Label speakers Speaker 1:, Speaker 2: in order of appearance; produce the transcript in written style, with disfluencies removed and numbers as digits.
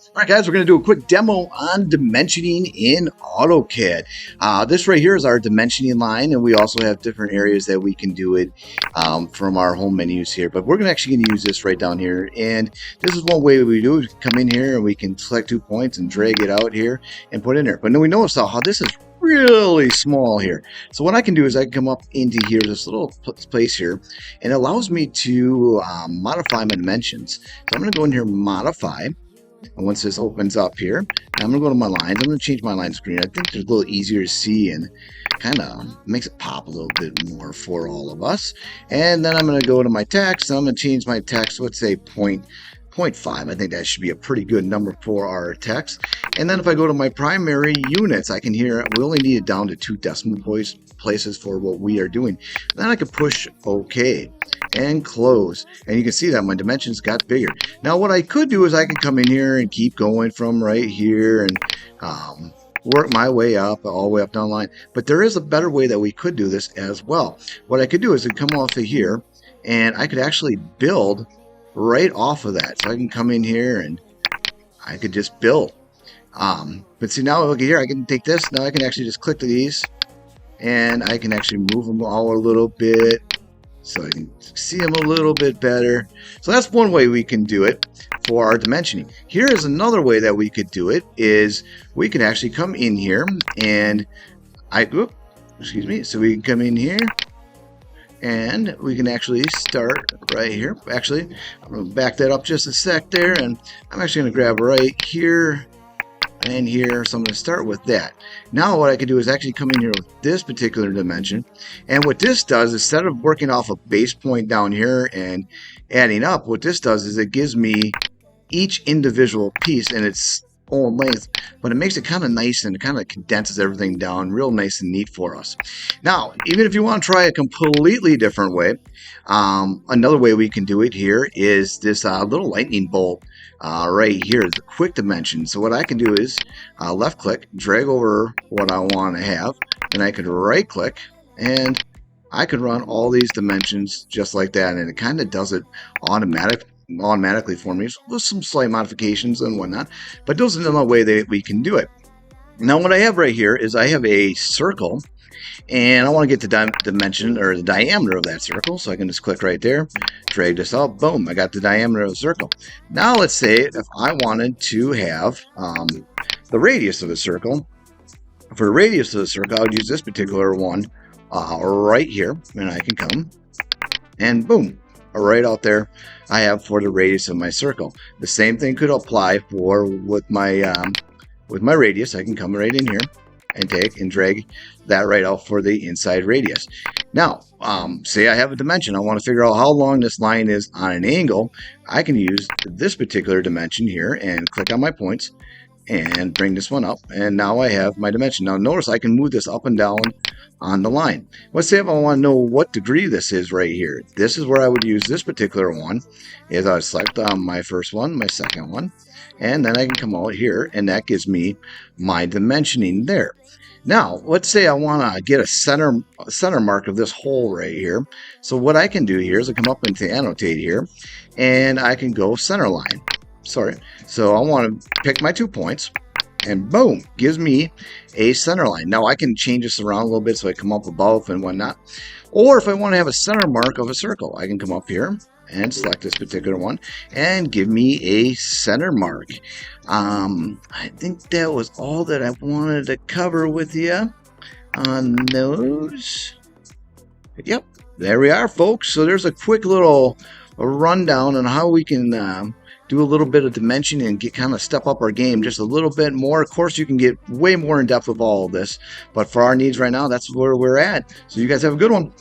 Speaker 1: All right, guys, we're going to do a quick demo on dimensioning in AutoCAD. This right here is our dimensioning line, and we also have different areas that we can do it from our home menus here. But we're actually going to use this right down here, and this is one way we do it. We can come in here and we can select 2 points and drag it out here and put it in there. But then we notice how this is really small here. So what I can do is I can come up into here, this little place here, and it allows me to modify my dimensions. So I'm going to go in here, modify. And once this opens up here, I'm going to go to my lines. I'm going to change my line screen. I think it's a little easier to see and kind of makes it pop a little bit more for all of us. And then I'm going to go to my text. And I'm going to change my text, let's say 0.5. I think that should be a pretty good number for our text. And then if I go to my primary units, I can hear we only need it down to 2 decimal places for what we are doing. Then I can push OK and close, and you can see that my dimensions got bigger. Now what I could do is I could come in here and keep going from right here and work my way up all the way up down the line. But there is a better way that we could do this as well. What I could do is I come off of here and I could actually build right off of that. So I can come in here and I could just build. But see, now look here, I can take this. Now I can actually just click these and I can actually move them all a little bit so I can see them a little bit better. So that's one way we can do it for our dimensioning. Here is another way that we could do it, is we can actually come in here and so we can come in here and we can actually start right here. Actually, I'm going to back that up just a sec there, and I'm actually going to grab right here and here. So I'm going to start with that. Now what I can do is actually come in here with this particular dimension, and what this does, instead of working off a base point down here and adding up, what this does is it gives me each individual piece in its own length, but it makes it kind of nice and it kind of condenses everything down real nice and neat for us. Now, even if you want to try a completely different way, another way we can do it here is this little lightning bolt right here, the quick dimension. So what I can do is left click, drag over what I want to have, and I could right click and I could run all these dimensions just like that, and it kind of does it automatically for me with some slight modifications and whatnot. But those are another way that we can do it. Now what I have right here is I have a circle, and I want to get the dimension or the diameter of that circle. So I can just click right there, drag this out, boom, I got the diameter of the circle. Now let's say if I wanted to have the radius of the circle. For the radius of the circle, I would use this particular one right here, and I can come and boom, right out there I have for the radius of my circle. The same thing could apply for with my radius. I can come right in here and take and drag that right out for the inside radius. Now, say I have a dimension. I want to figure out how long this line is on an angle. I can use this particular dimension here and click on my points and bring this one up, and now I have my dimension. Now notice I can move this up and down on the line. Let's say if I want to know what degree this is right here. This is where I would use this particular one, is I would select my first one, my second one, and then I can come out here and that gives me my dimensioning there. Now let's say I want to get a center mark of this hole right here. So what I can do here is I come up into annotate here and I can go center line. So I want to pick my 2 points and boom, gives me a center line. Now I can change this around a little bit so I come up above and whatnot. Or if I want to have a center mark of a circle, I can come up here and select this particular one and give me a center mark. I think that was all that I wanted to cover with you on those. Yep, there we are, folks. So there's a quick little rundown on how we can do a little bit of dimension and kind of step up our game just a little bit more. Of course, you can get way more in depth with all of this, but for our needs right now, that's where we're at. So you guys have a good one.